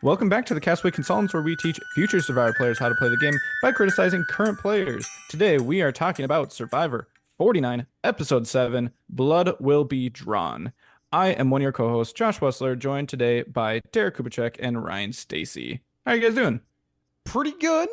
Welcome back to the Castaway Consultants, where we teach future Survivor players how to play the game by criticizing current players. Today, we are talking about Survivor 49, Episode 7, Blood Will Be Drawn. I am one of your co-hosts, Josh Wessler, joined today by Derek Kubicek and Ryan Stacy. How are you guys doing? Pretty good.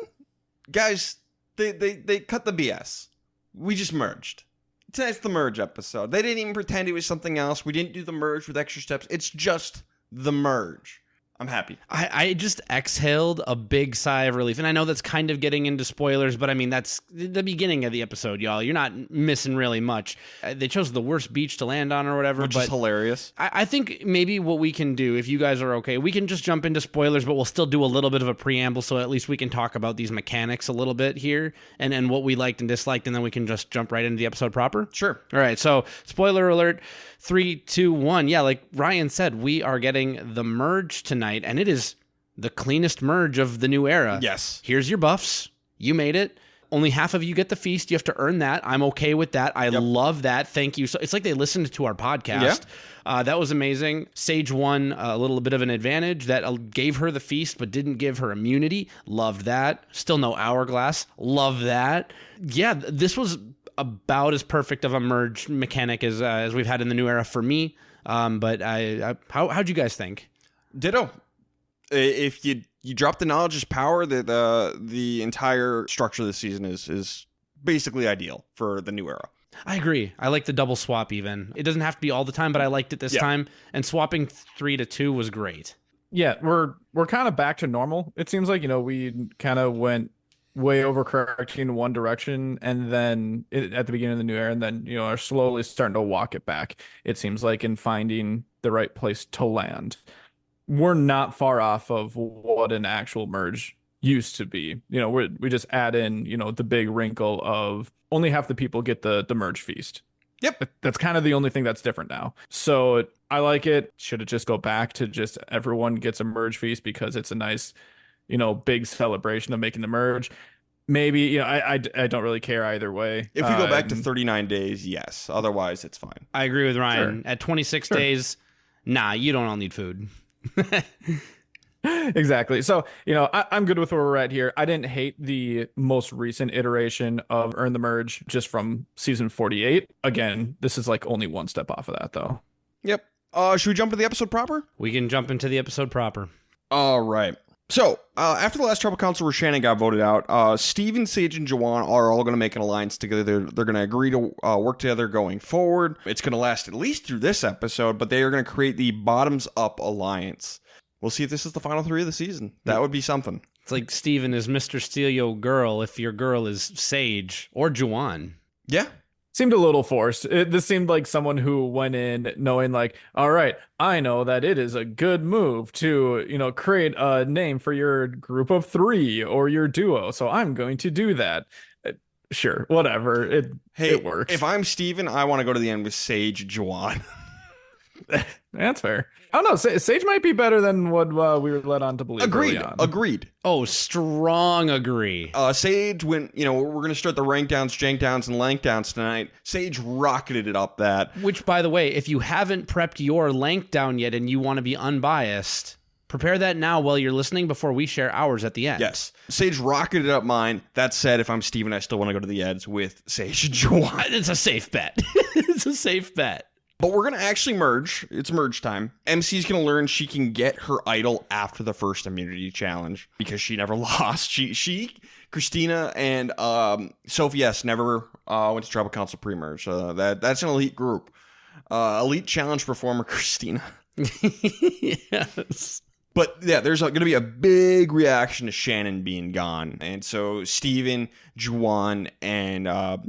Guys, they cut the BS. We just merged. Tonight's the merge episode. They didn't even pretend it was something else. We didn't do the merge with extra steps. It's just the merge. I'm happy. I just exhaled a big sigh of relief. And I know that's kind of getting into spoilers, but I mean, that's the beginning of the episode, y'all. You're not missing really much. They chose the worst beach to land on or whatever. Which is hilarious. I think maybe what we can do, if you guys are okay, we can just jump into spoilers, but we'll still do a little bit of a preamble, so at least we can talk about these mechanics a little bit here and what we liked and disliked, and then we can just jump right into the episode proper. Sure. All right, so spoiler alert. 3, 2, 1. Yeah, like Ryan said, we are getting the merge tonight, and it is the cleanest merge of the new era. Yes. Here's your buffs. You made it. Only half of you get the feast. You have to earn that. I'm okay with that. I love that. Thank you. So it's like they listened to our podcast. Yeah. That was amazing. Sage won a little bit of an advantage that gave her the feast, but didn't give her immunity. Loved that. Still no hourglass. Love that. Yeah, this was about as perfect of a merge mechanic as we've had in the new era for me. But how'd you guys think? Ditto. If you drop the knowledge is power, the entire structure of the season is basically ideal for the new era. I agree. I like the double swap even. It doesn't have to be all the time, but I liked it this time. And swapping 3 to 2 was great. Yeah, we're kind of back to normal. It seems like, we kind of went way overcorrecting in one direction, and then at the beginning of the new era, and then are slowly starting to walk it back. It seems like in finding the right place to land. We're not far off of what an actual merge used to be. We just add in the big wrinkle of only half the people get the merge feast. Yep, that's kind of the only thing that's different now. So I like it. Should it just go back to just everyone gets a merge feast because it's a nice big celebration of making the merge? Maybe, I don't really care either way. If we go back to 39 days, yes. Otherwise, it's fine. I agree with Ryan. Sure. At 26 days, nah, you don't all need food. Exactly. So, I'm good with where we're at here. I didn't hate the most recent iteration of Earn the Merge just from season 48. Again, this is like only one step off of that, though. Yep. Should we jump into the episode proper? We can jump into the episode proper. All right. So, after the last tribal council where Shannon got voted out, Steven, Sage, and Juwan are all going to make an alliance together. They're going to agree to work together going forward. It's going to last at least through this episode, but they are going to create the bottoms-up alliance. We'll see if this is the final 3 of the season. That would be something. It's like Steven is Mr. Steal Your Girl if your girl is Sage or Juwan. Yeah. Seemed a little forced. This seemed like someone who went in knowing like, all right, I know that it is a good move to, create a name for your group of 3 or your duo. So I'm going to do that. Sure, whatever. It works. If I'm Steven, I want to go to the end with Sage Juwan. That's fair. I don't know. Sage might be better than what we were led on to believe. Agreed. Oh, strong agree. Sage, when we're going to start the rank downs, jank downs, and lank downs tonight. Sage rocketed it up that. Which, by the way, if you haven't prepped your lank down yet and you want to be unbiased, prepare that now while you're listening before we share ours at the end. Yes. Sage rocketed up mine. That said, if I'm Steven, I still want to go to the Eds with Sage and Juwan. It's a safe bet. It's a safe bet. But we're going to actually merge. It's merge time. MC's going to learn she can get her idol after the first immunity challenge because she never lost. She Christina, and Sophie S. never went to Tribal Council pre-merge. That's an elite group. Elite challenge performer, Christina. Yes. But yeah, there's going to be a big reaction to Shannon being gone. And so Steven, Juwan, and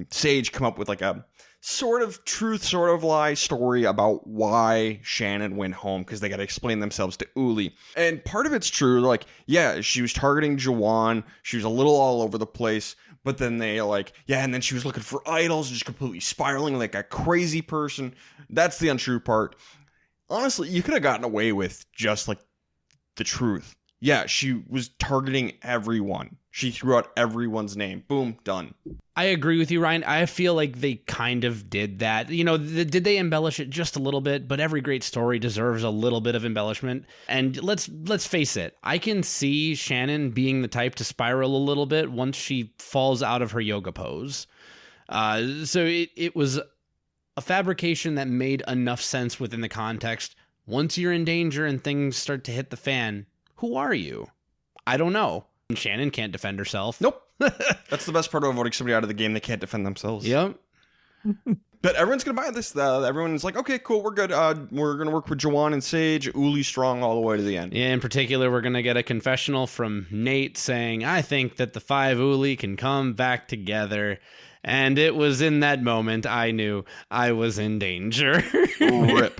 Sage come up with like a sort of truth, sort of lie story about why Shannon went home because they got to explain themselves to Uli. And part of it's true. Like, yeah, she was targeting Juwan. She was a little all over the place. But then and then she was looking for idols and just completely spiraling like a crazy person. That's the untrue part. Honestly, you could have gotten away with just like the truth. Yeah, she was targeting everyone. She threw out everyone's name. Boom, done. I agree with you, Ryan. I feel like they kind of did that. You know, did they embellish it just a little bit? But every great story deserves a little bit of embellishment. And let's face it. I can see Shannon being the type to spiral a little bit once she falls out of her yoga pose. So it was a fabrication that made enough sense within the context. Once you're in danger and things start to hit the fan, who are you? I don't know. Shannon can't defend herself. Nope. That's the best part of voting somebody out of the game that can't defend themselves. Yep. But everyone's going to buy this. Everyone's like, okay, cool, we're good. We're going to work with Juwan and Sage. Uli strong all the way to the end. Yeah, in particular, we're going to get a confessional from Nate saying, I think that the 5 Uli can come back together. And it was in that moment I knew I was in danger. Rip.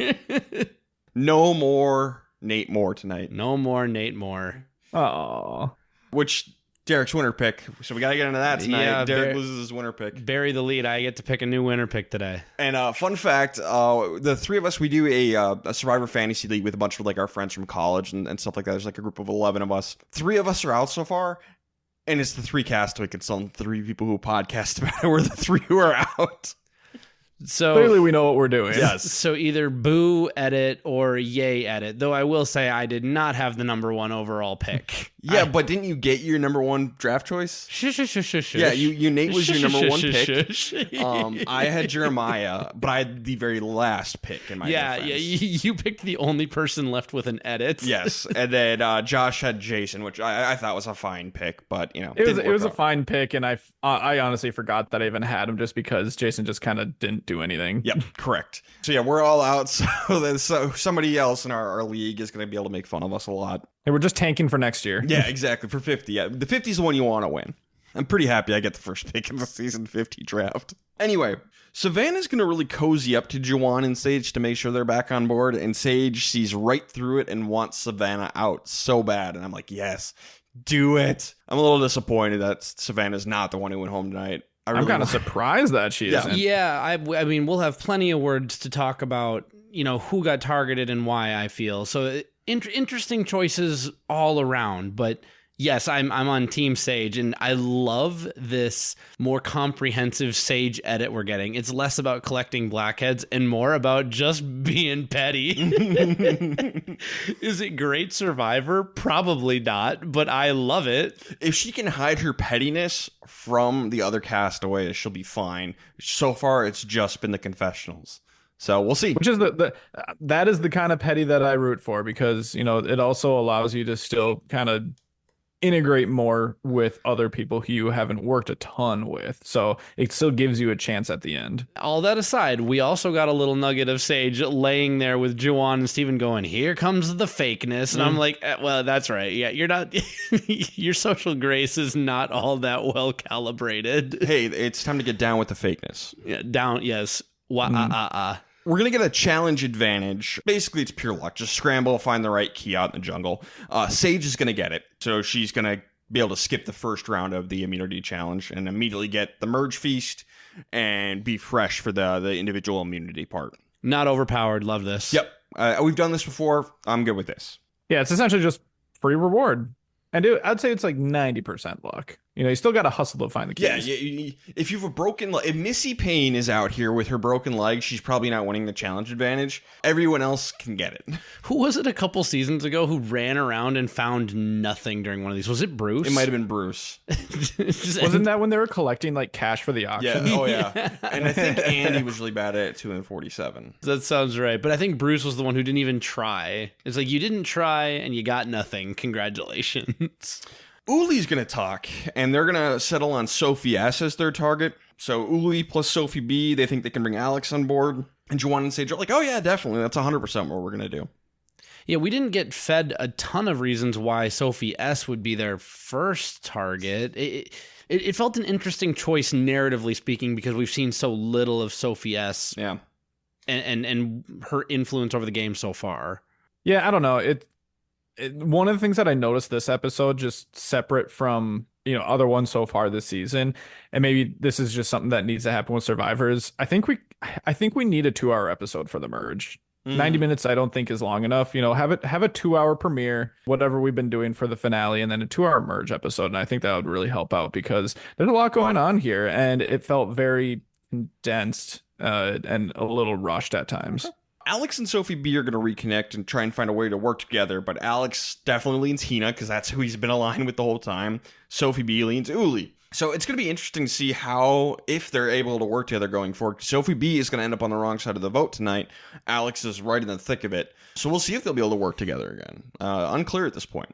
No more Nate Moore tonight. No more Nate Moore. Oh. Which Derek's winner pick. So we got to get into that tonight. Yeah, Derek loses his winner pick. Bury the lead. I get to pick a new winner pick today. And fun fact, the three of us, we do a Survivor Fantasy League with a bunch of like our friends from college and stuff like that. There's like a group of 11 of us. 3 of us are out so far. And it's the 3 Castaway Consultants, 3 people who podcast about it. We're the 3 who are out. So Clearly we know what we're doing. Yes. So either boo edit or yay edit. Though I will say I did not have the number 1 overall pick. Yeah, but didn't you get your number 1 draft choice? Shush. Yeah, you Nate was your number 1 pick. Pick. I had Jeremiah, but I had the very last pick in my defense. You picked the only person left with an edit. Yes, and then Josh had Jason, which I thought was a fine pick, but you know it was a fine pick, and I honestly forgot that I even had him just because Jason just kind of didn't do anything. Yep, correct. So yeah, we're all out. So somebody else in our league is going to be able to make fun of us a lot. And we're just tanking for next year. Yeah, exactly, for 50. Yeah, the 50 is the one you want to win. I'm pretty happy I get the first pick in the season 50 draft. Anyway, Savannah's going to really cozy up to Juwan and Sage to make sure they're back on board, and Sage sees right through it and wants Savannah out so bad. And I'm like, yes, do it. I'm a little disappointed that Savannah's not the one who went home tonight. I'm kind of surprised that she isn't. Yeah, I mean, we'll have plenty of words to talk about, you know, who got targeted and why, I feel. So interesting choices all around, but yes, I'm on Team Sage, and I love this more comprehensive Sage edit we're getting. It's less about collecting blackheads and more about just being petty. Is it great Survivor? Probably not, but I love it. If she can hide her pettiness from the other castaways, she'll be fine. So far, it's just been the confessionals. So we'll see. Which is that is the kind of petty that I root for, because, you know, it also allows you to still kind of integrate more with other people who you haven't worked a ton with. So it still gives you a chance at the end. All that aside, we also got a little nugget of Sage laying there with Juwan and Steven going, here comes the fakeness. And I'm like, well, that's right. Yeah, you're not, your social grace is not all that well calibrated. Hey, it's time to get down with the fakeness. Yeah, down, yes. We're going to get a challenge advantage. Basically, it's pure luck. Just scramble, find the right key out in the jungle. Sage is going to get it. So she's going to be able to skip the first round of the immunity challenge and immediately get the merge feast and be fresh for the individual immunity part. Not overpowered. Love this. Yep. We've done this before. I'm good with this. Yeah, it's essentially just free reward. And I'd say it's like 90% luck. You know, you still got to hustle to find the keys. Yeah, if you have a broken leg, if Missy Payne is out here with her broken leg, she's probably not winning the challenge advantage. Everyone else can get it. Who was it a couple seasons ago who ran around and found nothing during one of these? Was it Bruce? It might have been Bruce. Wasn't that when they were collecting like cash for the auction? Yeah. Oh, yeah. And I think Andy was really bad at it too in 47. That sounds right. But I think Bruce was the one who didn't even try. It's like, you didn't try and you got nothing. Congratulations. Uli's going to talk, and they're going to settle on Sophie S as their target. So Uli plus Sophie B, they think they can bring Alex on board. And Juwan and Sage are like, oh yeah, definitely. That's 100% what we're going to do. Yeah, we didn't get fed a ton of reasons why Sophie S would be their first target. It felt an interesting choice, narratively speaking, because we've seen so little of Sophie S. Yeah. And her influence over the game so far. Yeah, I don't know. One of the things that I noticed this episode, just separate from, you know, other ones so far this season, and maybe this is just something that needs to happen with Survivors. I think we need a 2-hour episode for the merge. 90 minutes I don't think is long enough. Have a 2-hour premiere, whatever we've been doing for the finale, and then a 2-hour merge episode. And I think that would really help out because there's a lot going on here, and it felt very condensed and a little rushed at times. Alex and Sophie B are going to reconnect and try and find a way to work together, but Alex definitely leans Hina because that's who he's been aligned with the whole time. Sophie B leans Uli. So it's going to be interesting to see if they're able to work together going forward. Sophie B is going to end up on the wrong side of the vote tonight. Alex is right in the thick of it. So we'll see if they'll be able to work together again. Unclear at this point.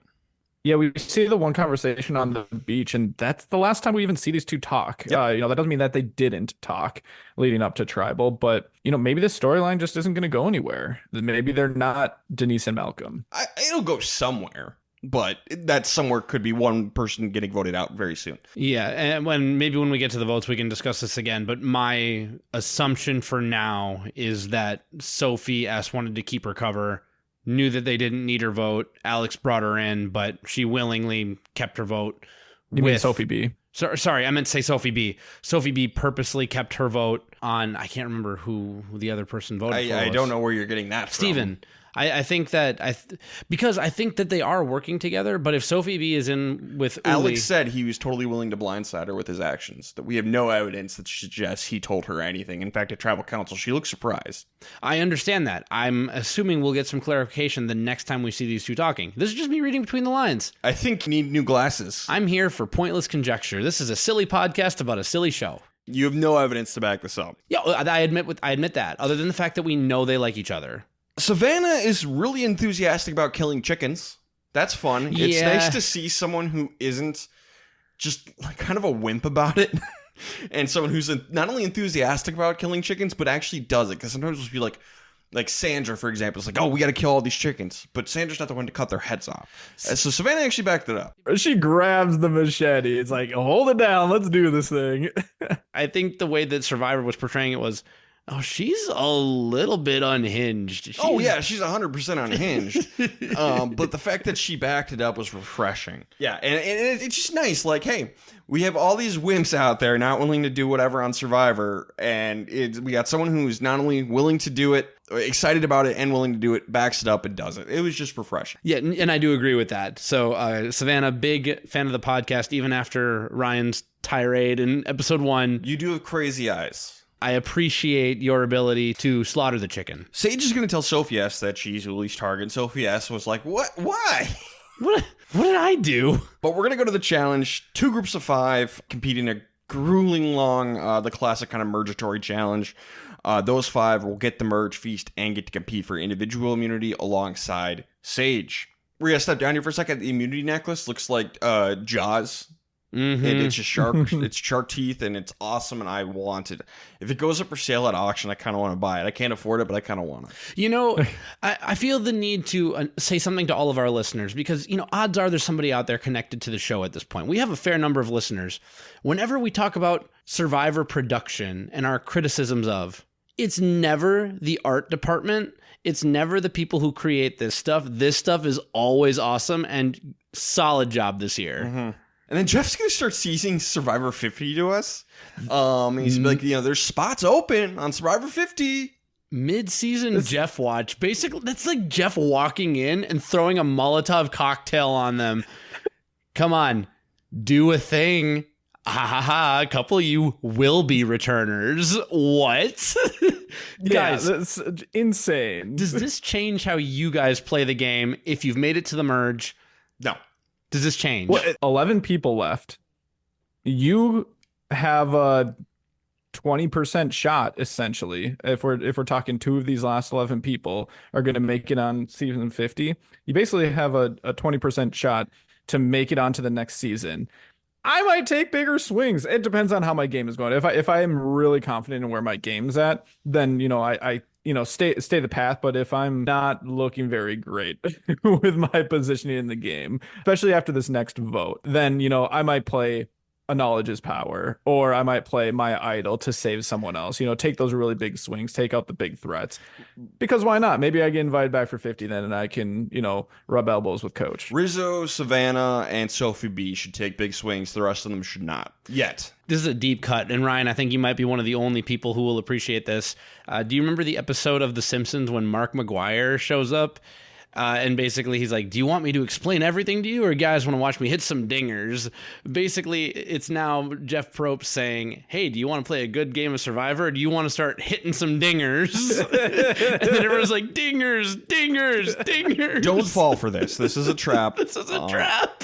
Yeah, we see the one conversation on the beach, and that's the last time we even see these two talk. Yep. That doesn't mean that they didn't talk leading up to Tribal, but maybe this storyline just isn't going to go anywhere. Maybe they're not Denise and Malcolm. It'll go somewhere, but that somewhere could be one person getting voted out very soon. Yeah, and when we get to the votes, we can discuss this again. But my assumption for now is that Sophie S wanted to keep her cover. Knew that they didn't need her vote. Alex brought her in, but she willingly kept her vote. You mean Sophie B? Sorry, I meant to say Sophie B. Sophie B purposely kept her vote on, I can't remember who the other person voted for. I don't know where you're getting that from. Steven. I think that because I think that they are working together, but if Sophie B is in with Uli, Alex said he was totally willing to blindside her with his actions, that we have no evidence that suggests he told her anything. In fact, at Tribal Council, she looks surprised. I understand that. I'm assuming we'll get some clarification the next time we see these two talking. This is just me reading between the lines. I think you need new glasses. I'm here for pointless conjecture. This is a silly podcast about a silly show. You have no evidence to back this up. Yeah, I admit that, other than the fact that we know they like each other. Savannah is really enthusiastic about killing chickens. That's fun. Yeah. It's nice to see someone who isn't just kind of a wimp about it. And someone who's not only enthusiastic about killing chickens, but actually does it. Because sometimes it'll be like Sandra, for example. It's like, oh, we got to kill all these chickens. But Sandra's not the one to cut their heads off. So Savannah actually backed it up. She grabs the machete. It's like, hold it down. Let's do this thing. I think the way that Survivor was portraying it was, oh, she's a little bit unhinged. She's 100% unhinged. But the fact that she backed it up was refreshing. Yeah, and it's just nice. Like, hey, we have all these wimps out there not willing to do whatever on Survivor, and we got someone who's not only willing to do it, excited about it, and willing to do it, backs it up and does it. It was just refreshing. Yeah, and I do agree with that. So, Savannah, big fan of the podcast, even after Ryan's tirade in episode 1. You do have crazy eyes. I appreciate your ability to slaughter the chicken. Sage is going to tell Sophie S that she's Uli's target. Sophie S was like, what? Why? What did I do? But we're going to go to the challenge. 2 groups of 5 competing a grueling long, the classic kind of mergatory challenge. Those 5 will get the merge feast and get to compete for individual immunity alongside Sage. We're going to step down here for a second. The immunity necklace looks like Jaws. Mm-hmm. It's a shark. It's shark teeth, and it's awesome, and I want it. If it goes up for sale at auction, I kind of want to buy it. I can't afford it, but I kind of want it. I feel the need to say something to all of our listeners because, odds are there's somebody out there connected to the show at this point. We have a fair number of listeners. Whenever we talk about Survivor production and our criticisms of, it's never the art department. It's never the people who create this stuff. This stuff is always awesome, and solid job this year. Mm-hmm. And then Jeff's going to start seizing Survivor 50 to us. He's like, there's spots open on Survivor 50. Mid-season Jeff watch. Basically, that's like Jeff walking in and throwing a Molotov cocktail on them. Come on, do a thing. Ha ha ha, a couple of you will be returners. What? Guys, that's insane. Does this change how you guys play the game if you've made it to the merge? No. Does this change? 11 people left. You have a 20% shot, essentially. If we're talking 2 of these last 11 people are going to make it on season 50, you basically have a 20% shot to make it onto the next season. I might take bigger swings. It depends on how my game is going. If I am really confident in where my game's at, then I stay the path. But if I'm not looking very great with my positioning in the game, especially after this next vote, then I might play knowledge is power, or I might play my idol to save someone else. Take those really big swings, take out the big threats. Because why not? Maybe I get invited back for 50 then, and I can, rub elbows with coach. Rizzo, Savannah, and Sophie B should take big swings. The rest of them should not. Yet. This is a deep cut, and Ryan, I think you might be one of the only people who will appreciate this. Do you remember the episode of The Simpsons when Mark McGuire shows up? And basically he's like, do you want me to explain everything to you, or you guys want to watch me hit some dingers? Basically, it's now Jeff Probst saying, hey, do you want to play a good game of Survivor, or do you want to start hitting some dingers? And then everyone's like, dingers, dingers, dingers. Don't fall for this. This is a trap. This is a trap.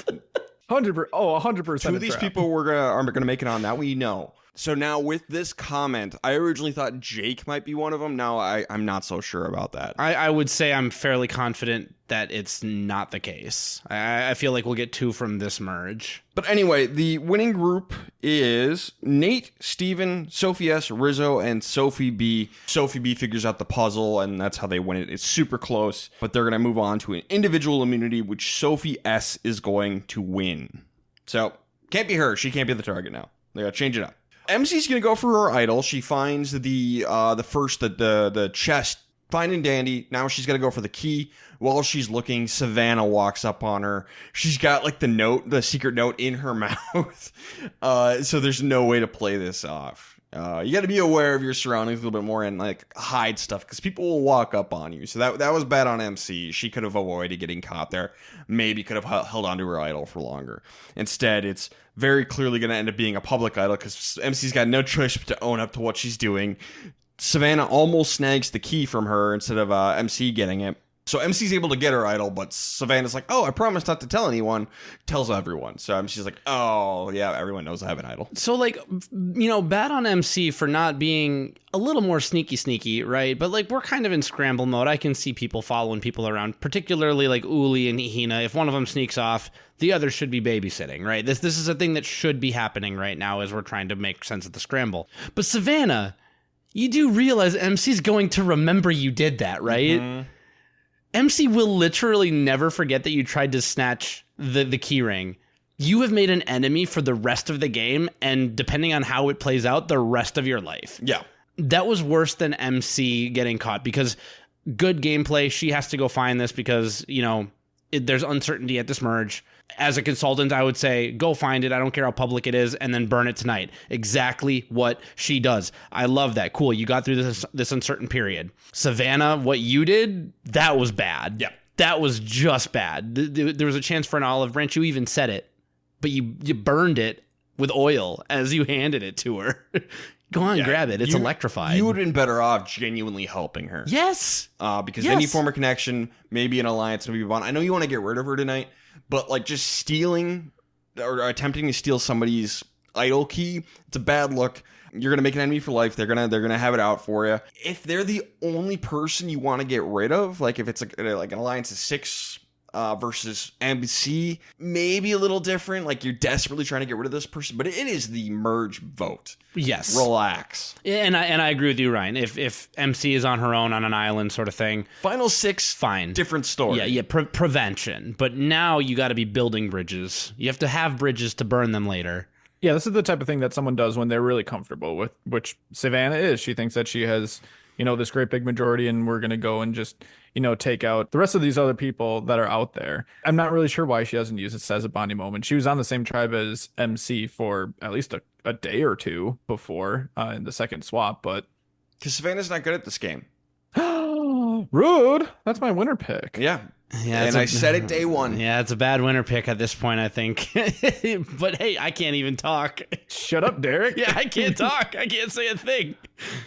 100%. Two of these people are gonna make it on that, we know. So now with this comment, I originally thought Jake might be one of them. Now I'm not so sure about that. I would say I'm fairly confident that it's not the case. I feel like we'll get 2 from this merge. But anyway, the winning group is Nate, Steven, Sophie S, Rizzo, and Sophie B. Sophie B figures out the puzzle, and that's how they win it. It's super close, but they're going to move on to an individual immunity, which Sophie S is going to win. So, can't be her. She can't be the target now. They got to change it up. MC's gonna go for her idol. She finds the chest, fine and dandy. Now she's gonna go for the key. While she's looking, Savannah walks up on her. She's got like the secret note in her mouth. So there's no way to play this off. You got to be aware of your surroundings a little bit more and like hide stuff, because people will walk up on you. So that was bad on MC. She could have avoided getting caught there. Maybe could have held onto her idol for longer. Instead, it's very clearly going to end up being a public idol, because MC's got no choice but to own up to what she's doing. Savannah almost snags the key from her instead of MC getting it. So MC's able to get her idol, but Savannah's like, oh, I promise not to tell anyone. Tells everyone. So MC's like, oh, yeah, everyone knows I have an idol. So, like, bad on MC for not being a little more sneaky, right? But, like, we're kind of in scramble mode. I can see people following people around, particularly, like, Uli and Hina. If one of them sneaks off, the other should be babysitting, right? This is a thing that should be happening right now as we're trying to make sense of the scramble. But Savannah, you do realize MC's going to remember you did that, right? Mm-hmm. MC will literally never forget that you tried to snatch the key ring. You have made an enemy for the rest of the game, and depending on how it plays out, the rest of your life. Yeah. That was worse than MC getting caught, because good gameplay, she has to go find this because, there's uncertainty at this merge. As a consultant, I would say, go find it. I don't care how public it is, and then burn it tonight. Exactly what she does. I love that. Cool. You got through this uncertain period. Savannah, what you did, that was bad. Yeah. That was just bad. There was a chance for an olive branch. You even said it, but you burned it with oil as you handed it to her. Go on, grab it. It's electrified. You would have been better off genuinely helping her. Yes. Because any form of connection, maybe an alliance, maybe a bond. I know you want to get rid of her tonight, but like just stealing or attempting to steal somebody's idol key, it's a bad look. You're gonna make an enemy for life. They're gonna have it out for you. If they're the only person you want to get rid of, like if it's like an alliance of 6 versus MC, maybe a little different. Like you're desperately trying to get rid of this person, but it is the merge vote. Yes. Relax. And I agree with you, Ryan. If MC is on her own on an island sort of thing, final 6, fine, different story. Yeah. Prevention. But now you got to be building bridges. You have to have bridges to burn them later. Yeah, this is the type of thing that someone does when they're really comfortable with, which Savannah is. She thinks that she has, this great big majority, and we're going to go and just, take out the rest of these other people that are out there. I'm not really sure why she doesn't use it as a bonding moment. She was on the same tribe as MC for at least a day or two before in the second swap, but... Because Savannah's not good at this game. Rude! That's my winner pick. Yeah. And I said it day one. Yeah, it's a bad winner pick at this point, I think. But hey, I can't even talk. Shut up, Derek. Yeah, I can't talk. I can't say a thing.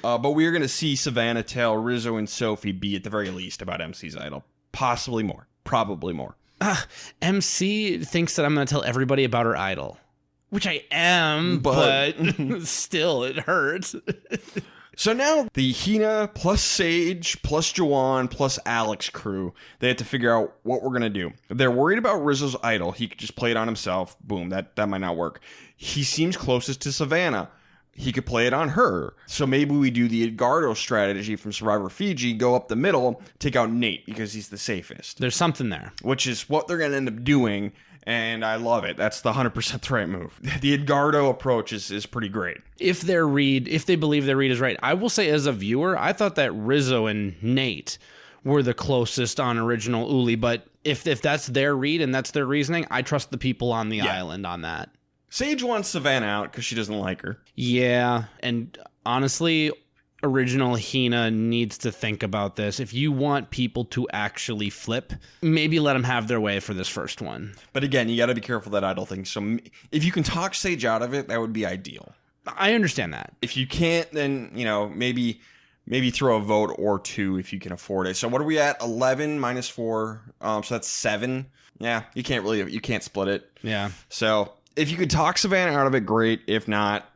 But we're going to see Savannah tell Rizzo and Sophie B at the very least about MC's idol. Possibly more. Probably more. MC thinks that I'm going to tell everybody about her idol. Which I am, but still, it hurts. So now the Hina plus Sage plus Juwan plus Alex crew, they have to figure out what we're going to do. They're worried about Rizzo's idol. He could just play it on himself. Boom, that might not work. He seems closest to Savannah. He could play it on her. So maybe we do the Edgardo strategy from Survivor Fiji, go up the middle, take out Nate because he's the safest. There's something there. Which is what they're going to end up doing. And I love it. That's the 100% the right move. The Edgardo approach is pretty great. If they believe their read is right, I will say as a viewer, I thought that Rizzo and Nate were the closest on original Uli, but if that's their read and that's their reasoning, I trust the people on the island on that. Sage wants Savannah out because she doesn't like her. Yeah, and honestly, original Hina needs to think about this. If you want people to actually flip, maybe let them have their way for this first one. But again, you got to be careful that idol thing. So if you can talk Sage out of it, that would be ideal. I understand that. If you can't, then, maybe throw a vote or two if you can afford it. So what are we at? 11 minus 4. So that's 7. Yeah, you can't split it. Yeah. So if you could talk Savannah out of it, great. If not,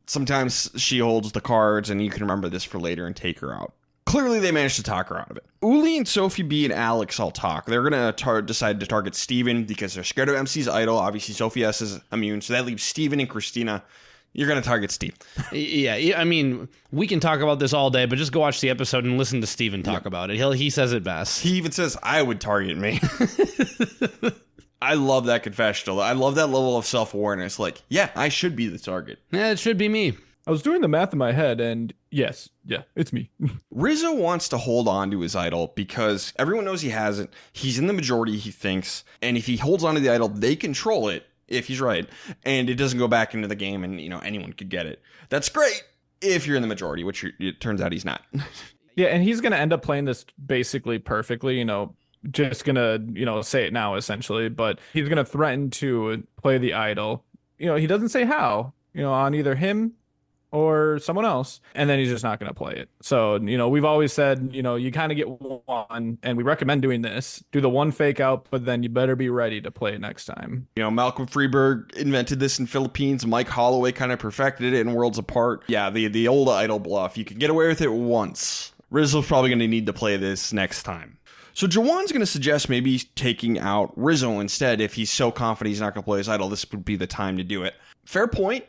sometimes she holds the cards and you can remember this for later and take her out. Clearly, they managed to talk her out of it. Uli and Sophie B and Alex all talk. They're going to decide to target Steven because they're scared of MC's idol. Obviously, Sophie S is immune, so that leaves Steven and Christina. You're going to target Steve. Yeah, I mean, we can talk about this all day, but just go watch the episode and listen to Steven talk about it. He says it best. He even says, I would target me. I love that confessional. I love that level of self-awareness. Like, yeah, I should be the target. Yeah, it should be me. I was doing the math in my head, and yes, it's me. Rizzo wants to hold on to his idol because everyone knows he has it. He's in the majority, he thinks. And if he holds on to the idol, they control it, if he's right. And it doesn't go back into the game, and anyone could get it. That's great if you're in the majority, which it turns out he's not. Yeah, and he's going to end up playing this basically perfectly, just gonna say it now essentially, but he's gonna threaten to play the idol. He doesn't say how, on either him or someone else, and then he's just not gonna play it. So we've always said you kind of get one, and we recommend doing this. Do the one fake out, but then you better be ready to play it next time. Malcolm Freeberg invented this in Philippines. Mike Holloway kind of perfected it in Worlds Apart. Yeah, the old idol bluff. You can get away with it once. Rizzo's probably gonna need to play this next time. So Jawan's going to suggest maybe taking out Rizzo instead. If he's so confident he's not going to play his idol, this would be the time to do it. Fair point.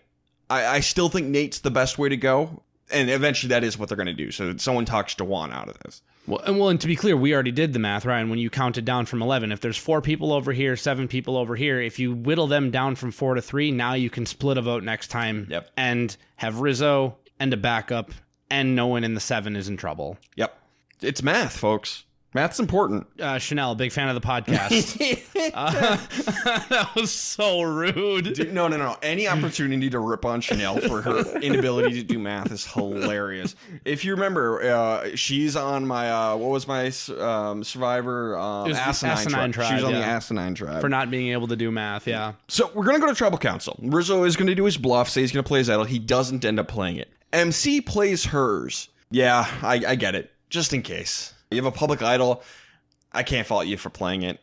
I still think Nate's the best way to go. And eventually that is what they're going to do. So someone talks Jawan out of this. Well, and to be clear, we already did the math, Ryan, when you counted down from 11. If there's 4 people over here, 7 people over here, if you whittle them down from 4 to 3, now you can split a vote next time. Yep. And have Rizzo and a backup, and no one in the 7 is in trouble. Yep. It's math, folks. Math's important. Chanel, big fan of the podcast. That was so rude. Dude, no. Any opportunity to rip on Chanel for her inability to do math is hilarious. If you remember, she's on my, what was my Survivor? Asinine Tribe. She was on the Asinine Tribe. For not being able to do math, yeah. So we're going to go to Tribal Council. Rizzo is going to do his bluff, say he's going to play his idol. He doesn't end up playing it. MC plays hers. Yeah, I get it. Just in case. You have a public idol. I can't fault you for playing it.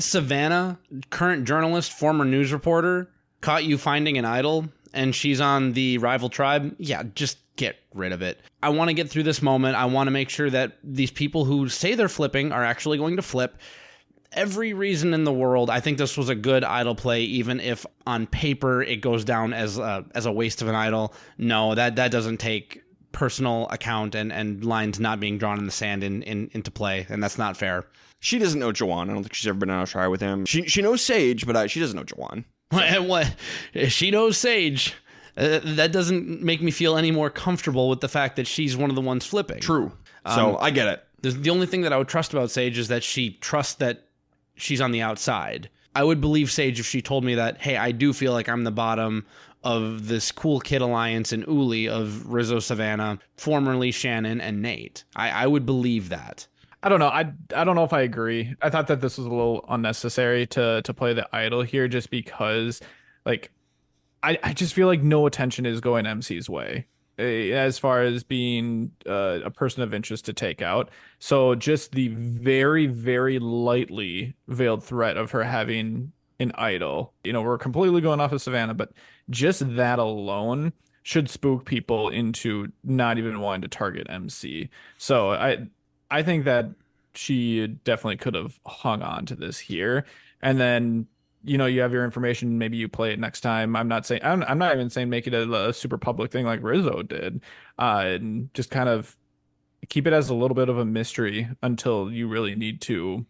Savannah, current journalist, former news reporter, caught you finding an idol, and she's on the rival tribe. Yeah, just get rid of it. I want to get through this moment. I want to make sure that these people who say they're flipping are actually going to flip. Every reason in the world, I think this was a good idol play, even if on paper it goes down as a waste of an idol. No, that doesn't take personal account and lines not being drawn in the sand into play, and that's not fair. She doesn't know Jawan. I don't think she's ever been on a try with him. She knows Sage, but she doesn't know Jawan. So. What? She knows Sage. That doesn't make me feel any more comfortable with the fact that she's one of the ones flipping. True. So I get it. The only thing that I would trust about Sage is that she trusts that she's on the outside. I would believe Sage if she told me that, hey, I do feel like I'm the bottom of this cool kid alliance in Uli of Rizzo, Savannah, formerly Shannon, and Nate. I would believe that. I don't know. I don't know if I agree. I thought that this was a little unnecessary to play the idol here, just because, like, I just feel like no attention is going MC's way as far as being a person of interest to take out. So just the very, very lightly veiled threat of her having an idol. We're completely going off of Savannah, but just that alone should spook people into not even wanting to target MC. So I think that she definitely could have hung on to this here. And then, you have your information, maybe you play it next time. I'm not even saying make it a super public thing like Rizzo did. And just kind of keep it as a little bit of a mystery until you really need to,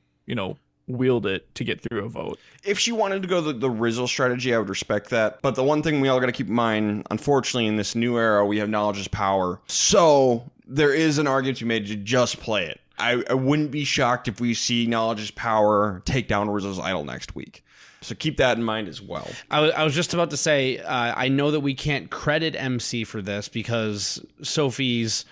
wield it to get through a vote. If she wanted to go the Rizzo strategy, I would respect that. But the one thing we all got to keep in mind, unfortunately, in this new era, we have knowledge is power. So there is an argument to be made to just play it. I wouldn't be shocked if we see knowledge is power take down Rizzo's idol next week. So keep that in mind as well. I was just about to say, I know that we can't credit MC for this because Sophie's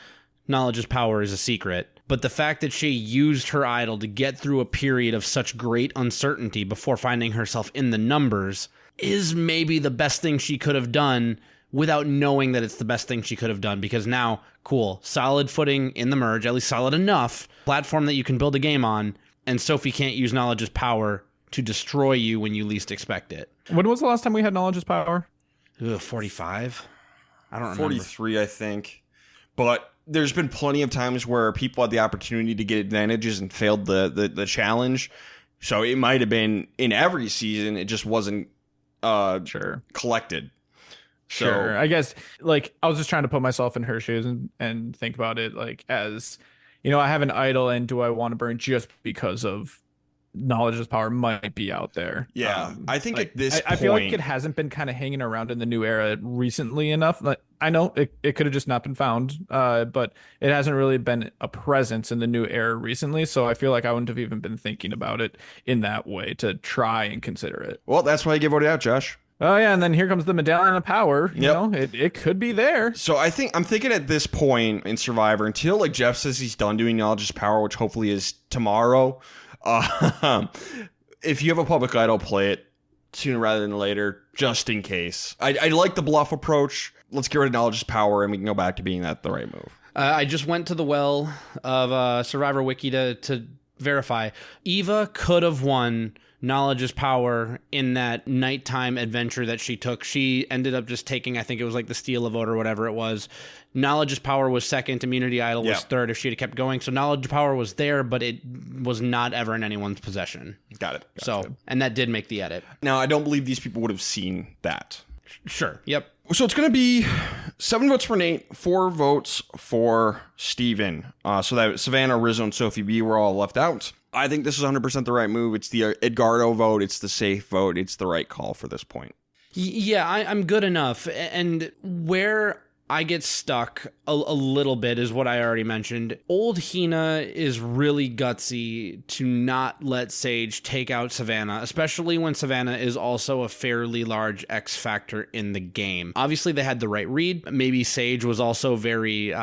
knowledge is power is a secret. But the fact that she used her idol to get through a period of such great uncertainty before finding herself in the numbers is maybe the best thing she could have done without knowing that it's the best thing she could have done. Because now, cool, solid footing in the merge, at least solid enough, platform that you can build a game on, and Sophie can't use knowledge as power to destroy you when you least expect it. When was the last time we had knowledge is power? 45? I don't remember. 43, I think. But there's been plenty of times where people had the opportunity to get advantages and failed the challenge. So it might have been in every season. It just wasn't collected. So, sure. I guess, like, I was just trying to put myself in her shoes and think about it, like, as, you know, I have an idol, and do I want to burn just because of knowledge is power might be out there. Yeah. I think like, at this point, I feel like it hasn't been kind of hanging around in the new era recently enough. Like, I know it could have just not been found, but it hasn't really been a presence in the new era recently. So I feel like I wouldn't have even been thinking about it in that way to try and consider it. Well, that's why I get voted out, Josh. Oh yeah, and then here comes the medallion of power. You know, it could be there. So I'm thinking at this point in Survivor, until like Jeff says he's done doing knowledge is power, which hopefully is tomorrow. If you have a public idol, play it sooner rather than later, just in case. I like the bluff approach. Let's get rid of knowledge is power, and we can go back to being the right move. I just went to the well of Survivor Wiki to verify. Eva could have won knowledge is power in that nighttime adventure that she took. She ended up just taking, I think it was like the steal a vote or whatever it was. Knowledge is power was second. Immunity idol was third if she had kept going. So knowledge is power was there, but it was not ever in anyone's possession. Got it. So, and that did make the edit. Now, I don't believe these people would have seen that. Sure. Yep. So it's going to be 7 votes for Nate, 4 votes for Steven. So that Savannah, Rizzo, and Sophie B were all left out. I think this is 100% the right move. It's the Edgardo vote. It's the safe vote. It's the right call for this point. Yeah, I'm good enough. And where I get stuck a little bit is what I already mentioned. Old Hina is really gutsy to not let Sage take out Savannah, especially when Savannah is also a fairly large X factor in the game. Obviously, they had the right read. Maybe Sage was also very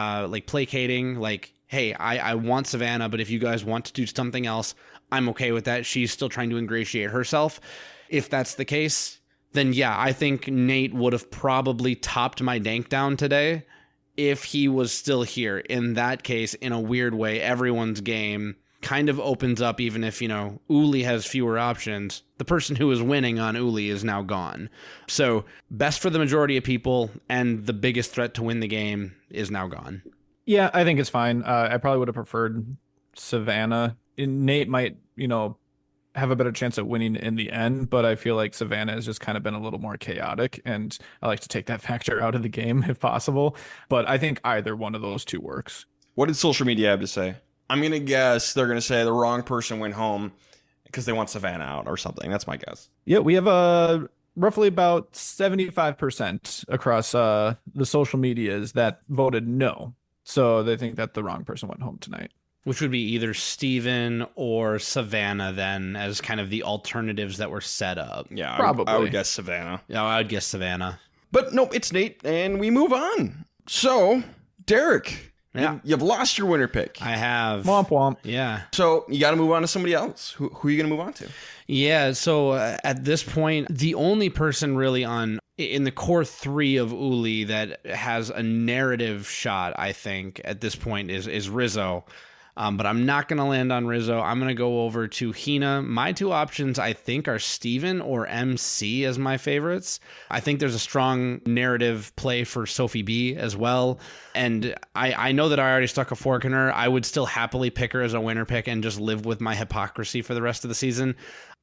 placating, like, hey, I want Savannah, but if you guys want to do something else, I'm okay with that. She's still trying to ingratiate herself. If that's the case, then yeah, I think Nate would have probably topped my dank down today if he was still here. In that case, in a weird way, everyone's game kind of opens up, even if, you know, Uli has fewer options. The person who is winning on Uli is now gone. So best for the majority of people, and the biggest threat to win the game is now gone. Yeah, I think it's fine. I probably would have preferred Savannah. Nate might, you know, have a better chance at winning in the end, but I feel like Savannah has just kind of been a little more chaotic, and I like to take that factor out of the game if possible. But I think either one of those two works. What did social media have to say? I'm going to guess they're going to say the wrong person went home because they want Savannah out or something. That's my guess. Yeah, we have roughly about 75% across the social medias that voted no. So they think that the wrong person went home tonight. Which would be either Steven or Savannah then, as kind of the alternatives that were set up. Yeah, probably. I would guess Savannah. Yeah, I would guess Savannah. But nope, it's Nate, and we move on. So, Derek, you've lost your winner pick. I have. Womp womp. Yeah. So you got to move on to somebody else. Who are you going to move on to? Yeah, so at this point, the only person really in the core 3 of Uli that has a narrative shot, I think, at this point is Rizzo. But I'm not going to land on Rizzo. I'm going to go over to Hina. My 2 options, I think, are Steven or MC as my favorites. I think there's a strong narrative play for Sophie B as well. And I know that I already stuck a fork in her. I would still happily pick her as a winner pick and just live with my hypocrisy for the rest of the season.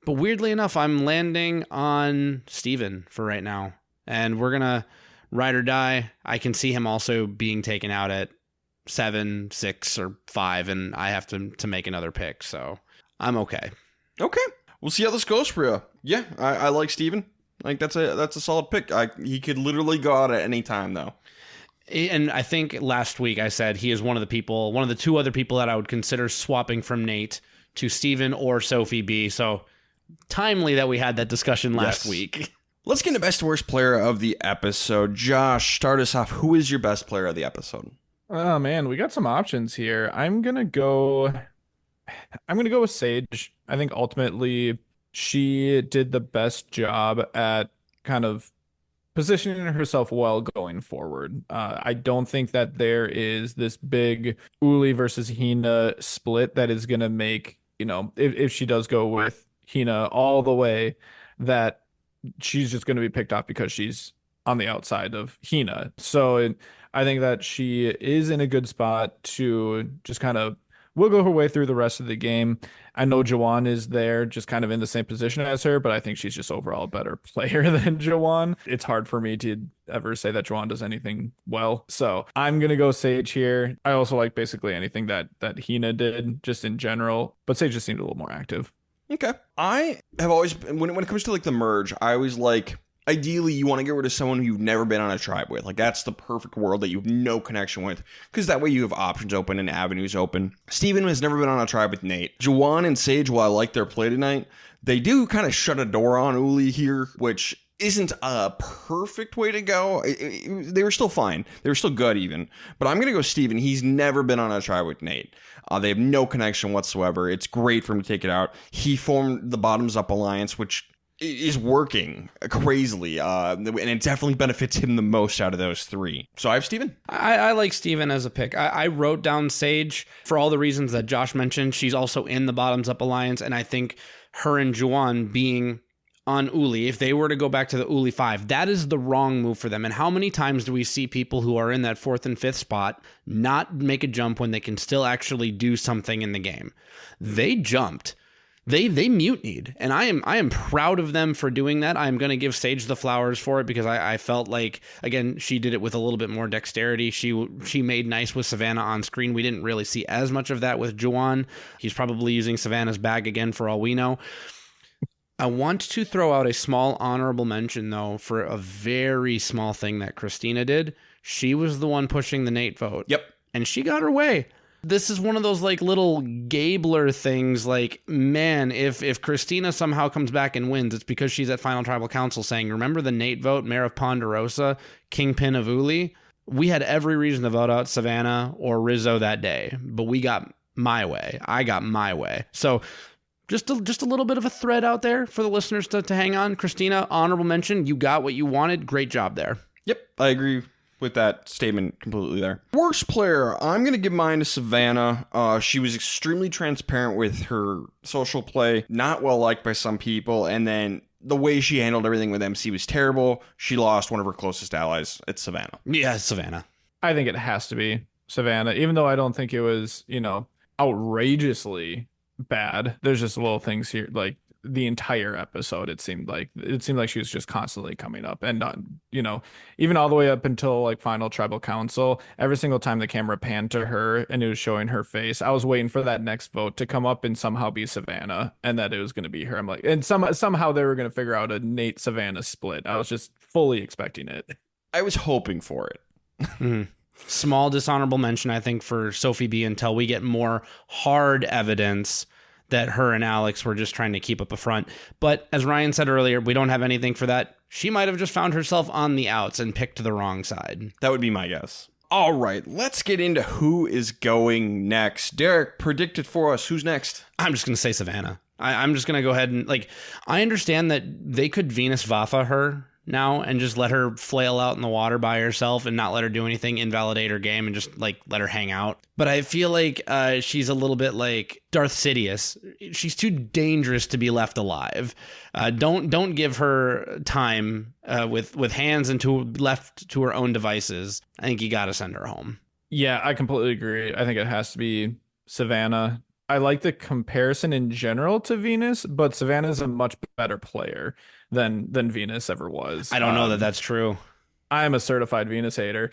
But weirdly enough, I'm landing on Steven for right now. And we're going to ride or die. I can see him also being taken out at 7, 6, or 5, and I have to make another pick, so I'm okay. Okay. We'll see how this goes for you. Yeah, I like Steven. Like that's a solid pick. He could literally go out at any time though. And I think last week I said he is one of the two other people that I would consider swapping from Nate to Steven or Sophie B. So timely that we had that discussion last week. Let's get into best and worst player of the episode. Josh, start us off. Who is your best player of the episode? Oh man, we got some options here. I'm gonna go with Sage. I think ultimately she did the best job at kind of positioning herself well going forward. I don't think that there is this big Uli versus Hina split that is gonna make, if she does go with Hina all the way, that she's just gonna be picked off because she's on the outside of Hina. I think that she is in a good spot to just kind of wiggle her way through the rest of the game. I know Jawan is there just kind of in the same position as her, but I think she's just overall a better player than Jawan. It's hard for me to ever say that Jawan does anything well. So I'm going to go Sage here. I also like basically anything that Hina did just in general, but Sage just seemed a little more active. Okay. I have always, when it comes to like the merge, I always like, ideally, you want to get rid of someone who you've never been on a tribe with. Like, that's the perfect world that you have no connection with, because that way you have options open and avenues open. Steven has never been on a tribe with Nate. Jawan and Sage, while I like their play tonight, they do kind of shut a door on Uli here, which isn't a perfect way to go. They were still fine. They were still good even. But I'm going to go Steven. He's never been on a tribe with Nate. They have no connection whatsoever. It's great for him to take it out. He formed the Bottoms Up Alliance, which is working crazily, and it definitely benefits him the most out of those three. So I have Steven. I like Steven as a pick. I wrote down Sage for all the reasons that Josh mentioned. She's also in the Bottoms Up Alliance, and I think her and Juwan being on Uli, if they were to go back to the Uli 5, that is the wrong move for them. And how many times do we see people who are in that 4th and 5th spot not make a jump when they can still actually do something in the game? They jumped. They mutinied, and I am proud of them for doing that. I'm going to give Sage the flowers for it because I felt like, again, she did it with a little bit more dexterity. She made nice with Savannah on screen. We didn't really see as much of that with Juwan. He's probably using Savannah's bag again for all we know. I want to throw out a small honorable mention, though, for a very small thing that Christina did. She was the one pushing the Nate vote. Yep. And she got her way. This is one of those like little Gabler things, like, man, if Christina somehow comes back and wins, it's because she's at Final Tribal Council saying, remember the Nate vote, Mayor of Ponderosa, Kingpin of Uli? We had every reason to vote out Savannah or Rizzo that day, but we got my way. I got my way. So just a little bit of a thread out there for the listeners to hang on. Christina, honorable mention. You got what you wanted. Great job there. Yep, I agree with that statement completely there. Worst player, I'm going to give mine to Savannah. She was extremely transparent with her social play, not well liked by some people, and then the way she handled everything with MC was terrible. She lost one of her closest allies. It's Savannah. Yeah, Savannah. I think it has to be Savannah, even though I don't think it was, outrageously bad. There's just little things here, like the entire episode, it seemed like she was just constantly coming up, and even all the way up until like Final Tribal Council, every single time the camera panned to her and it was showing her face, I was waiting for that next vote to come up and somehow be Savannah, and that it was going to be her. I'm like, and somehow they were going to figure out a Nate Savannah split. I was just fully expecting it. I was hoping for it. Mm-hmm. Small dishonorable mention, I think, for Sophie B until we get more hard evidence that her and Alex were just trying to keep up a front. But as Ryan said earlier, we don't have anything for that. She might have just found herself on the outs and picked the wrong side. That would be my guess. All right, let's get into who is going next. Derek, predict it for us. Who's next? I'm just going to say Savannah. I'm just going to go ahead and, I understand that they could Venus Vafa her now and just let her flail out in the water by herself and not let her do anything, invalidate her game, and just let her hang out. But I feel like she's a little bit like Darth Sidious. She's too dangerous to be left alive. Don't give her time with hands and left to her own devices. I think you got to send her home. Yeah, I completely agree. I think it has to be Savannah. I like the comparison in general to Venus, but Savannah's a much better player than Venus ever was. I don't know that that's true. I'm a certified Venus hater.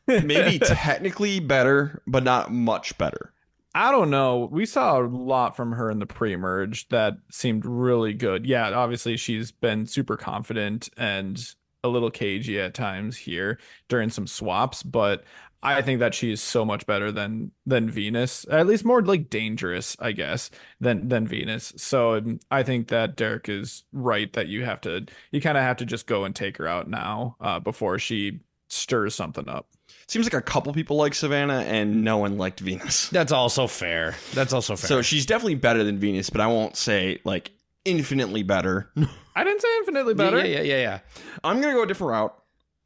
Maybe technically better, but not much better. I don't know. We saw a lot from her in the pre-merge that seemed really good. Yeah, obviously she's been super confident and a little cagey at times here during some swaps, but I think that she is so much better than Venus, at least more like dangerous, I guess, than Venus. So I think that Derek is right that you kind of have to just go and take her out now, before she stirs something up. Seems like a couple people like Savannah and no one liked Venus. That's also fair. That's also fair. So she's definitely better than Venus, but I won't say like infinitely better. I didn't say infinitely better. Yeah. I'm going to go a different route.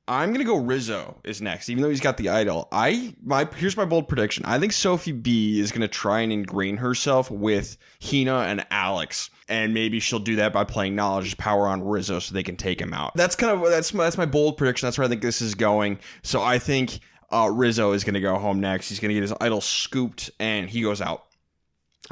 I'm going to go Rizzo is next, even though he's got the idol. Here's my bold prediction. I think Sophie B is going to try and ingrain herself with Hina and Alex, and maybe she'll do that by playing Knowledge's Power on Rizzo so they can take him out. That's my bold prediction. That's where I think this is going. So I think Rizzo is going to go home next. He's going to get his idol scooped, and he goes out.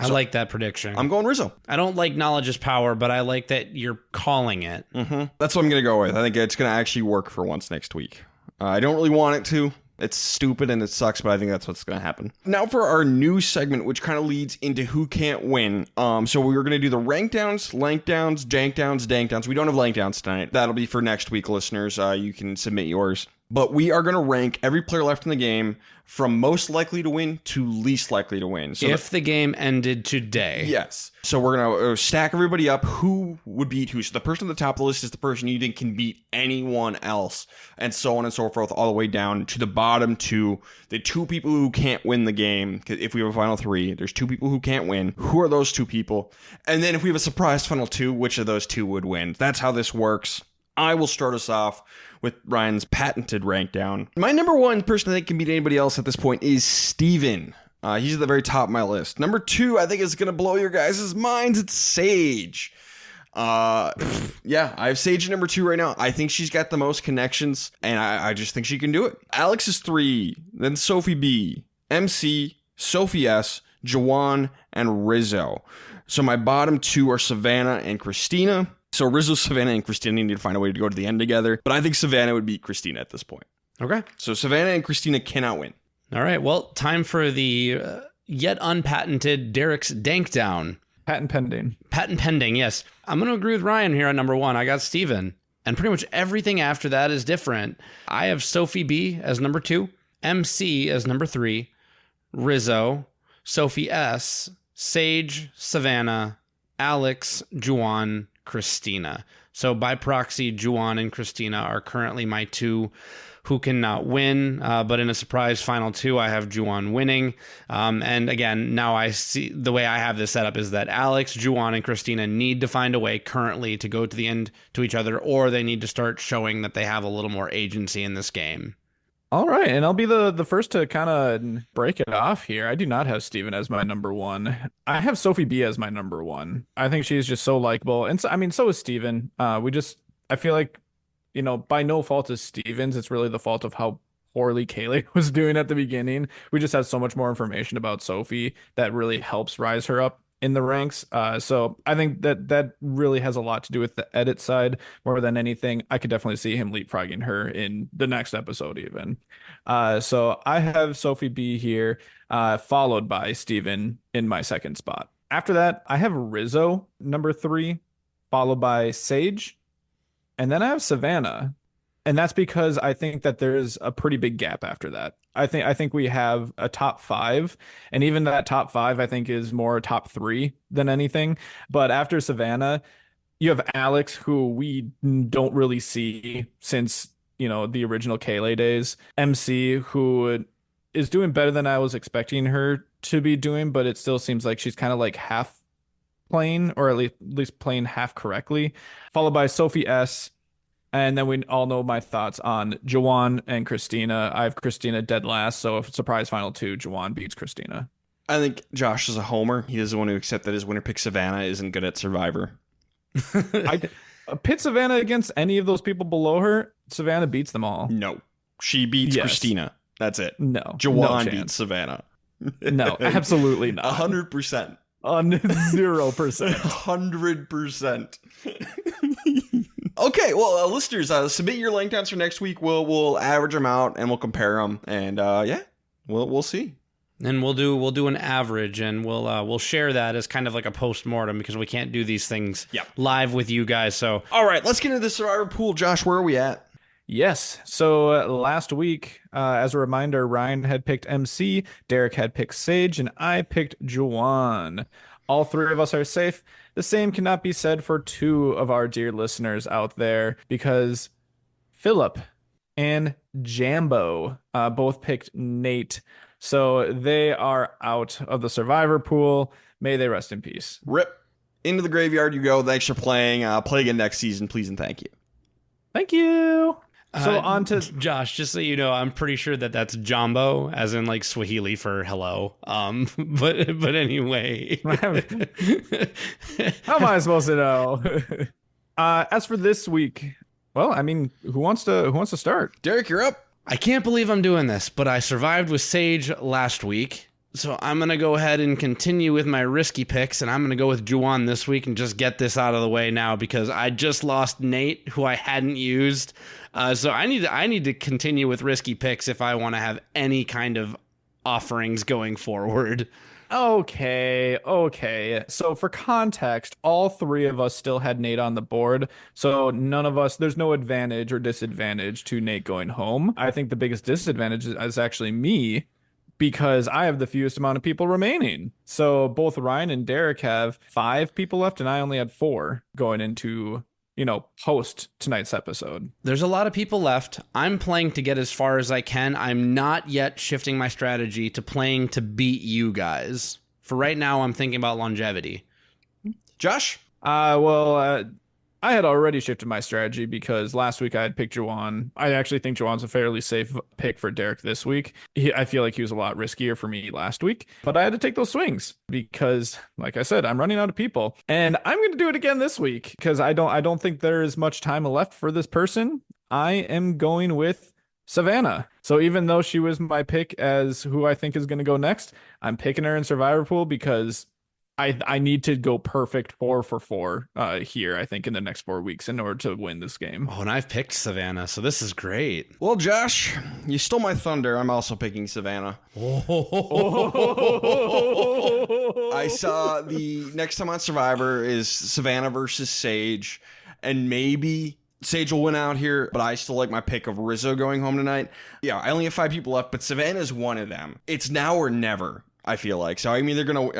I like that prediction. I'm going Rizzo. I don't like knowledge is power, but I like that you're calling it. Mm-hmm. That's what I'm going to go with. I think it's going to actually work for once next week. I don't really want it to. It's stupid and it sucks, but I think that's what's going to happen. Now for our new segment, which kind of leads into who can't win. So we're going to do the rank downs, lank downs, jank downs, dank downs. We don't have lank downs tonight. That'll be for next week, listeners. You can submit yours. But we are going to rank every player left in the game from most likely to win to least likely to win. So if the game ended today. Yes. So we're going to stack everybody up. Who would beat who? So the person at the top of the list is the person you think can beat anyone else, and so on and so forth, all the way down to the bottom to the two people who can't win the game. If we have a final three, there's two people who can't win. Who are those two people? And then if we have a surprise final two, which of those two would win? That's how this works. I will start us off with Ryan's patented rank down. My number one person I think can beat anybody else at this point is Steven. He's at the very top of my list. Number two, I think is going to blow your guys' minds. It's Sage. Yeah, I have Sage at number two right now. I think she's got the most connections, and I just think she can do it. Alex is three, then Sophie B, MC, Sophie S, Jawan, and Rizzo. So my bottom two are Savannah and Christina. So Rizzo, Savannah, and Christina need to find a way to go to the end together. But I think Savannah would beat Christina at this point. Okay. So Savannah and Christina cannot win. All right. Well, time for the yet unpatented Derek's Dank Down. Patent pending. Patent pending, yes. I'm going to agree with Ryan here on number one. I got Steven. And pretty much everything after that is different. I have Sophie B as number two, MC as number three, Rizzo, Sophie S, Sage, Savannah, Alex, Juwan, Christina. So by proxy, Juwan and Christina are currently my two who cannot win. But in a surprise final two, I have Juwan winning. And again, now I see the way I have this set up is that Alex, Juwan, and Christina need to find a way currently to go to the end to each other, or they need to start showing that they have a little more agency in this game. All right, and I'll be the first to kind of break it off here. I do not have Steven as my number one. I have Sophie B as my number one. I think she's just so likable. And so, I mean, so is Steven. I feel like, by no fault of Steven's, it's really the fault of how poorly Kaylee was doing at the beginning. We just have so much more information about Sophie that really helps rise her up in the ranks. So I think that really has a lot to do with the edit side more than anything. I could definitely see him leapfrogging her in the next episode even. So I have Sophie B here, followed by Steven in my second spot. After that, I have Rizzo, number three, followed by Sage. And then I have Savannah. And that's because I think that there's a pretty big gap after that. I think we have a top five, and even that top five I think is more top three than anything. But after Savannah, you have Alex, who we don't really see since the original Kaylee days. MC, who is doing better than I was expecting her to be doing, but it still seems like she's kind of like half playing, or at least playing half correctly. Followed by Sophie S. And then we all know my thoughts on Jawan and Christina. I have Christina dead last, so if surprise final two, Jawan beats Christina. I think Josh is a homer. He doesn't want to accept that his winner pick Savannah isn't good at Survivor. I pit Savannah against any of those people below her. Savannah beats them all. No. She beats Christina. That's it. No. Jawan beats Savannah. No, absolutely not. 100%. 0%. 100%. Okay, well, listeners, submit your link downs for next week. We'll average them out and we'll compare them, and we'll see. And we'll do an average, and we'll share that as kind of like a post-mortem because we can't do these things live with you guys. So all right, let's get into the survivor pool. Josh, where are we at? Yes. So last week, as a reminder, Ryan had picked MC, Derek had picked Sage, and I picked Juwan. All three of us are safe. The same cannot be said for two of our dear listeners out there because Philip and Jambo both picked Nate. So they are out of the survivor pool. May they rest in peace. Rip. Into the graveyard you go. Thanks for playing. Play again next season, please and thank you. Thank you. So on to Josh, just so you know, I'm pretty sure that that's Jambo, as in like Swahili for hello. But anyway, how am I supposed to know? As for this week, well, I mean, who wants to start? Derek, you're up. I can't believe I'm doing this, but I survived with Sage last week. So I'm going to go ahead and continue with my risky picks, and I'm going to go with Juwan this week and just get this out of the way now because I just lost Nate, who I hadn't used. So I need to continue with risky picks if I want to have any kind of offerings going forward. Okay. So for context, all three of us still had Nate on the board. So none of us, there's no advantage or disadvantage to Nate going home. I think the biggest disadvantage is actually me, because I have the fewest amount of people remaining. So both Ryan and Derek have 5 people left, and I only had 4 going into, post tonight's episode. There's a lot of people left. I'm playing to get as far as I can. I'm not yet shifting my strategy to playing to beat you guys. For right now, I'm thinking about longevity. Josh? I had already shifted my strategy because last week I had picked Juwan. I actually think Juwan's a fairly safe pick for Derek this week. I feel like he was a lot riskier for me last week, but I had to take those swings because, like I said, I'm running out of people, and I'm going to do it again this week because I don't think there is much time left for this person. I am going with Savannah. So even though she was my pick as who I think is going to go next, I'm picking her in Survivor Pool because I need to go perfect 4 for 4 here, I think, in the next 4 weeks in order to win this game. Oh, and I've picked Savannah, so this is great. Well, Josh, you stole my thunder. I'm also picking Savannah. I saw the next time on Survivor is Savannah versus Sage, and maybe Sage will win out here, but I still like my pick of Rizzo going home tonight. Yeah, I only have 5 people left, but Savannah's one of them. It's now or never, I feel like. So I mean, they're gonna.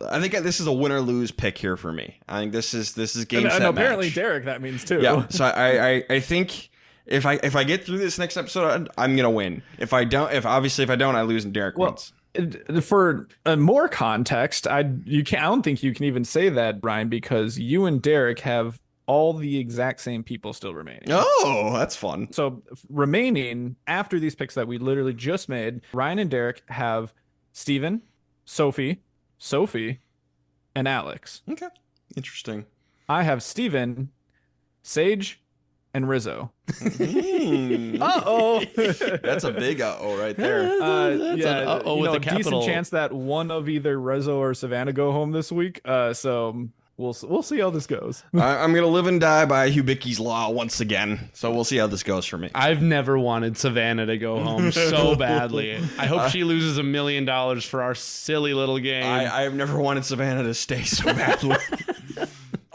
I think this is a win or lose pick here for me. I think this is game set. And apparently, match. Derek, that means too. Yeah. So I think if I get through this next episode, I'm gonna win. If I don't, I lose and Derek wins. For more context, I don't think you can even say that, Ryan, because you and Derek have all the exact same people still remaining. Oh, that's fun. So remaining after these picks that we literally just made, Ryan and Derek have Steven, Sophie, and Alex. Okay. Interesting. I have Steven, Sage, and Rizzo. Uh-oh. That's a big uh-oh right there. That's an uh-oh with a capital. Decent chance that one of either Rizzo or Savannah go home this week. So we'll see how this goes. I'm going to live and die by Hubicki's Law once again. So we'll see how this goes for me. I've never wanted Savannah to go home so badly. I hope she loses $1 million for our silly little game. I have never wanted Savannah to stay so badly.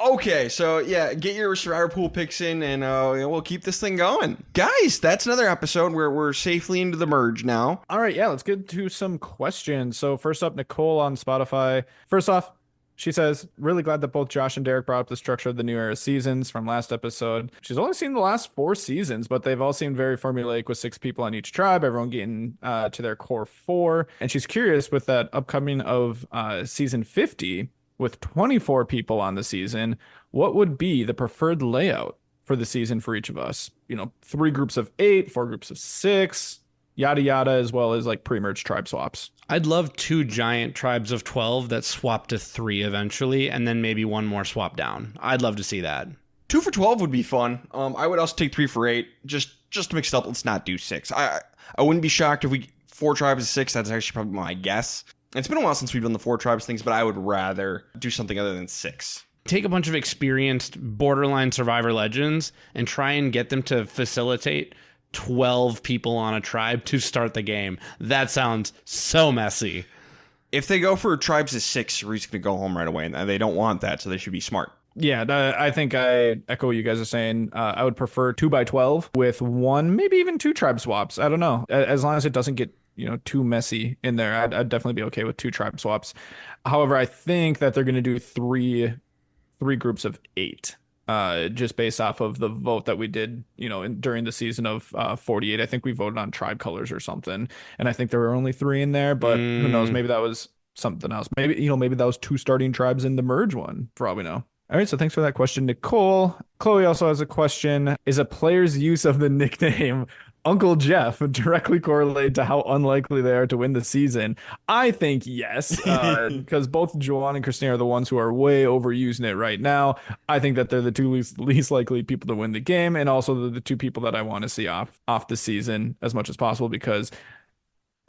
Okay, so yeah, get your Survivor Pool picks in, and we'll keep this thing going. Guys, that's another episode where we're safely into the merge now. All right, yeah, let's get to some questions. So first up, Nicole on Spotify. First off, she says, really glad that both Josh and Derek brought up the structure of the New Era seasons from last episode. She's only seen the last 4 seasons, but they've all seemed very formulaic with 6 people on each tribe, everyone getting to their core 4. And she's curious with that upcoming of season 50, with 24 people on the season, what would be the preferred layout for the season for each of us? 3 groups of 8, 4 groups of 6, yada yada, as well as like pre-merge tribe swaps. I'd love 2 giant tribes of 12 that swap to 3 eventually, and then maybe 1 more swap down. I'd love to see that. 2 for 12 would be fun. I would also take 3 for 8, just to mix it up. Let's not do 6. I wouldn't be shocked if we 4 tribes of 6. That's actually probably my guess. It's been a while since we've done the 4 tribes things, but I would rather do something other than 6. Take a bunch of experienced borderline Survivor legends and try and get them to facilitate 12 people on a tribe to start the game. That sounds so messy. If they go for tribes of 6, Reed's going to go home right away, and they don't want that, so they should be smart. Yeah, I think I echo what you guys are saying. I would prefer 2x12 with 1, maybe even 2 tribe swaps. I don't know. As long as it doesn't get, too messy in there, I'd definitely be okay with 2 tribe swaps. However, I think that they're going to do three groups of 8. Just based off of the vote that we did, during the season of 48. I think we voted on tribe colors or something, and I think there were only 3 in there. But who knows? Maybe that was something else. Maybe that was 2 starting tribes in the merge one, for all we know. All right, so thanks for that question, Nicole. Chloe also has a question. Is a player's use of the nickname Uncle Jeff directly correlated to how unlikely they are to win the season? I think yes, because both Joanne and Christina are the ones who are way overusing it right now. I think that they're the 2 least likely people to win the game, and also the 2 people that I want to see off the season as much as possible, because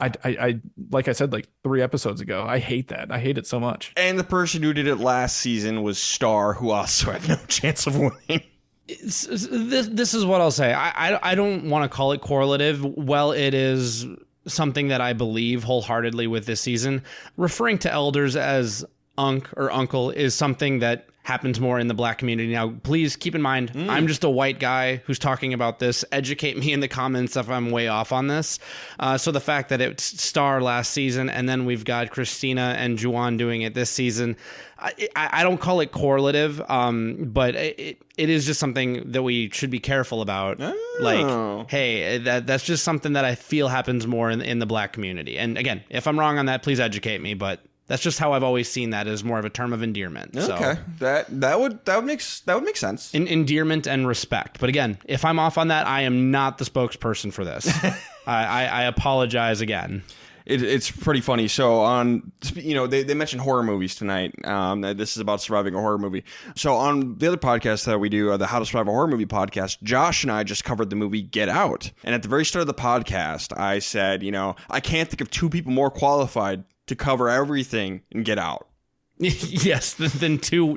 I like I said like 3 episodes ago, I hate that. I hate it so much. And the person who did it last season was Star, who also had no chance of winning. This is what I'll say. I don't want to call it correlative. Well, it is something that I believe wholeheartedly with this season. Referring to elders as Unc or Uncle is something that happens more in the Black community. Now, please keep in mind, I'm just a white guy who's talking about this. Educate me in the comments if I'm way off on this. So the fact that it's Star last season, and then we've got Christina and Juwan doing it this season, I don't call it correlative, but it is just something that we should be careful about. Oh. Like, hey, that's just something that I feel happens more in the Black community. And again, if I'm wrong on that, please educate me, but that's just how I've always seen that as more of a term of endearment. Okay, so, that would make sense. Endearment and respect. But again, if I'm off on that, I am not the spokesperson for this. I apologize again. It's pretty funny. So they mentioned horror movies tonight. This is about surviving a horror movie. So on the other podcast that we do, the How to Survive a Horror Movie podcast, Josh and I just covered the movie Get Out. And at the very start of the podcast, I said, I can't think of 2 people more qualified to cover everything and Get Out. Yes, than two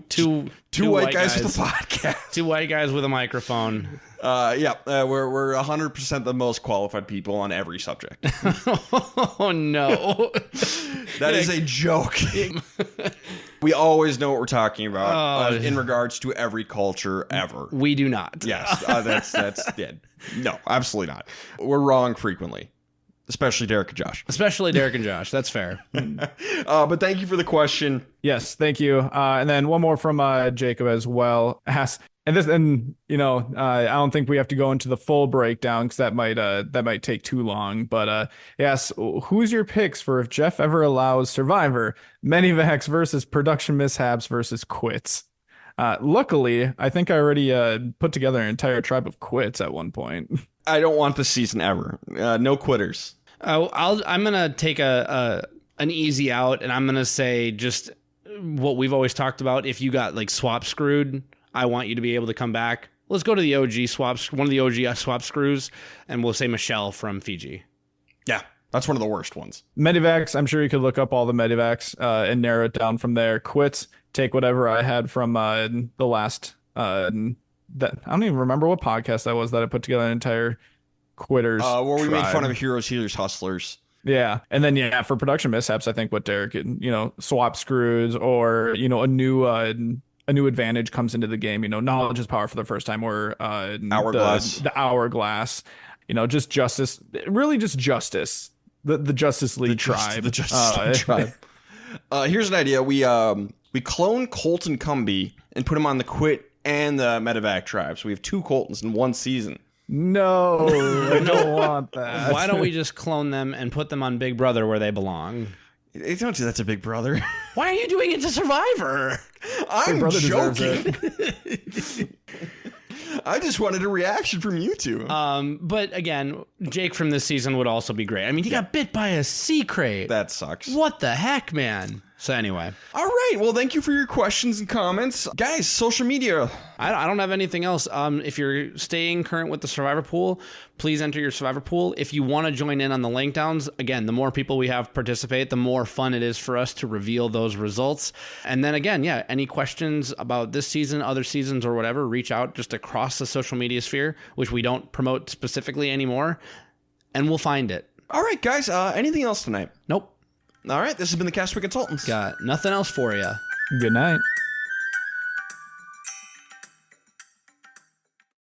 white guys with a podcast. 2 white guys with a microphone. We're 100% the most qualified people on every subject. Oh no, that is a joke. We always know what we're talking about in regards to every culture ever. We do not. Yes, that's yeah. No, absolutely not. We're wrong frequently. Especially Derek and Josh. That's fair. But thank you for the question. Yes, thank you. And then one more from Jacob as well. I don't think we have to go into the full breakdown because that might take too long. But yes, who's your picks for if Jeff ever allows Survivor, Medivacs versus production mishaps versus quits? Luckily, I think I already put together an entire tribe of quits at one point. I don't want this season ever. No quitters. I'm gonna take an easy out, and I'm gonna say just what we've always talked about. If you got like swap screwed, I want you to be able to come back. Let's go to the OG swaps, one of the OG swap screws, and we'll say Michelle from Fiji. Yeah, that's one of the worst ones. Medivacs, I'm sure you could look up all the Medivacs and narrow it down from there. Quits, take whatever I had from the last. That I don't even remember what podcast that was that I put together an entire quitters. Where we tribe. made fun of heroes, healers, hustlers. Yeah, and then for production mishaps, I think what Derek, swap screws or a new advantage comes into the game. Knowledge is power for the first time. Or hourglass, the hourglass. Just justice, really just justice. The Justice League tribe. The Justice League tribe. Here's an idea. We clone Colton Cumby and put him on the quit and the Medevac tribe. So we have 2 Coltons in one season. No, I don't want that. Why don't we just clone them and put them on Big Brother where they belong? Don't do that to Big Brother. Why are you doing it to Survivor? I'm joking. I just wanted a reaction from you 2. But again, Jake from this season would also be great. I mean, he got bit by a sea crate. That sucks. What the heck, man? So anyway. All right. Well, thank you for your questions and comments. Guys, social media. I don't have anything else. If you're staying current with the Survivor Pool, please enter your Survivor Pool. If you want to join in on the link downs, again, the more people we have participate, the more fun it is for us to reveal those results. And then again, yeah, any questions about this season, other seasons, or whatever, reach out just across the social media sphere, which we don't promote specifically anymore, and we'll find it. All right, guys. Anything else tonight? Nope. All right. This has been the Castaway Consultants. Got nothing else for you. Good night.